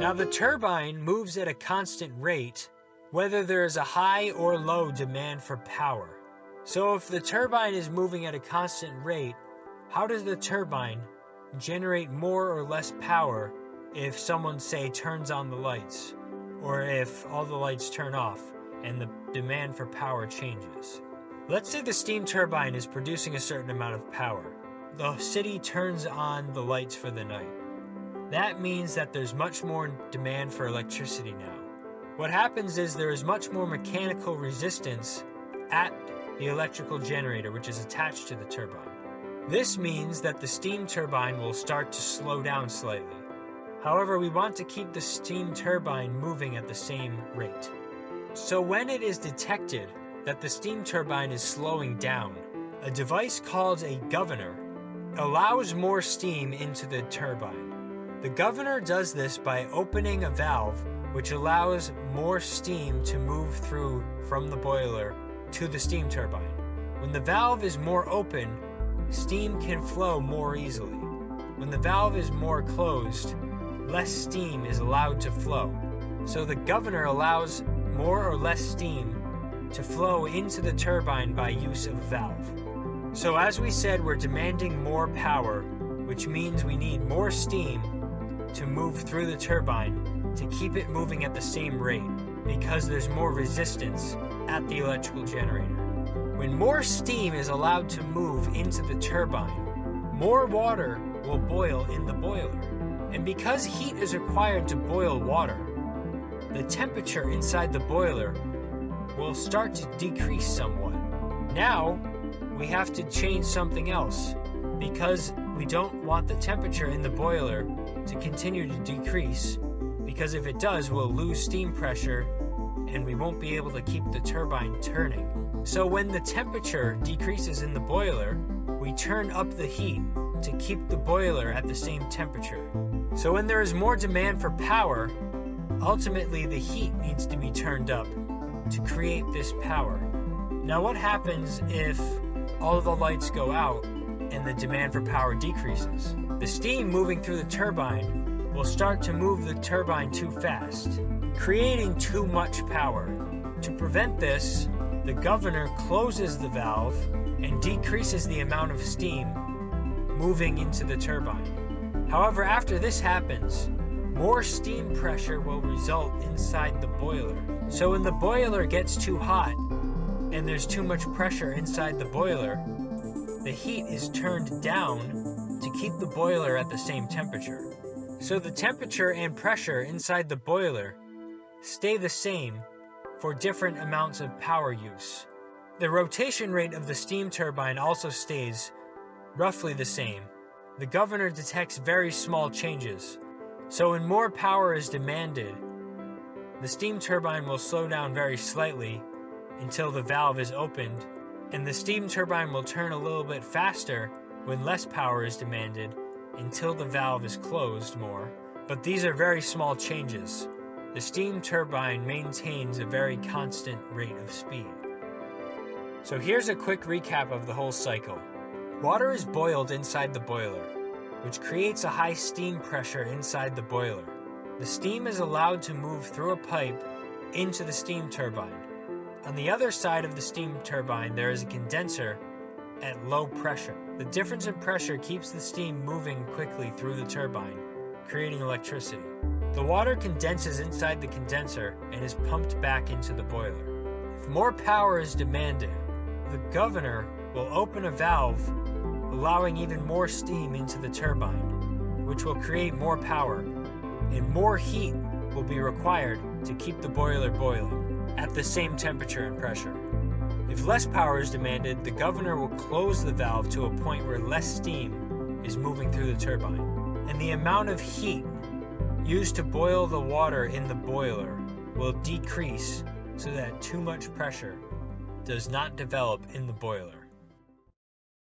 Now the turbine moves at a constant rate whether there is a high or low demand for power. So if the turbine is moving at a constant rate, how does the turbine generate more or less power if someone, say, turns on the lights, or if all the lights turn off and the demand for power changes? Let's say the steam turbine is producing a certain amount of power. The city turns on the lights for the night. That means that there's much more demand for electricity now. What happens is there is much more mechanical resistance at the electrical generator, which is attached to the turbine. This means that the steam turbine will start to slow down slightly. However, we want to keep the steam turbine moving at the same rate. So when it is detected that the steam turbine is slowing down, a device called a governor allows more steam into the turbine. The governor does this by opening a valve which allows more steam to move through from the boiler to the steam turbine. When the valve is more open, steam can flow more easily. When the valve is more closed, less steam is allowed to flow. So the governor allows more or less steam to flow into the turbine by use of a valve. So as we said, we're demanding more power, which means we need more steam to move through the turbine to keep it moving at the same rate, because there's more resistance at the electrical generator. When more steam is allowed to move into the turbine, more water will boil in the boiler. And because heat is required to boil water, the temperature inside the boiler will start to decrease somewhat. Now, we have to change something else, because we don't want the temperature in the boiler to continue to decrease, because if it does, we'll lose steam pressure and we won't be able to keep the turbine turning. So when the temperature decreases in the boiler, we turn up the heat to keep the boiler at the same temperature. So when there is more demand for power, ultimately the heat needs to be turned up to create this power. Now what happens if all of the lights go out and the demand for power decreases? The steam moving through the turbine will start to move the turbine too fast, creating too much power. To prevent this, the governor closes the valve and decreases the amount of steam moving into the turbine. However, after this happens, more steam pressure will result inside the boiler. So when the boiler gets too hot and there's too much pressure inside the boiler, the heat is turned down to keep the boiler at the same temperature. So the temperature and pressure inside the boiler stay the same for different amounts of power use. The rotation rate of the steam turbine also stays roughly the same. The governor detects very small changes. So when more power is demanded, the steam turbine will slow down very slightly until the valve is opened, and the steam turbine will turn a little bit faster when less power is demanded until the valve is closed more. But these are very small changes. The steam turbine maintains a very constant rate of speed. So here's a quick recap of the whole cycle. Water is boiled inside the boiler, which creates a high steam pressure inside the boiler. The steam is allowed to move through a pipe into the steam turbine. On the other side of the steam turbine, there is a condenser at low pressure. The difference in pressure keeps the steam moving quickly through the turbine, creating electricity. The water condenses inside the condenser and is pumped back into the boiler. If more power is demanded, the governor will open a valve, allowing even more steam into the turbine, which will create more power, and more heat will be required to keep the boiler boiling at the same temperature and pressure. If less power is demanded, the governor will close the valve to a point where less steam is moving through the turbine, and the amount of heat used to boil the water in the boiler will decrease so that too much pressure does not develop in the boiler.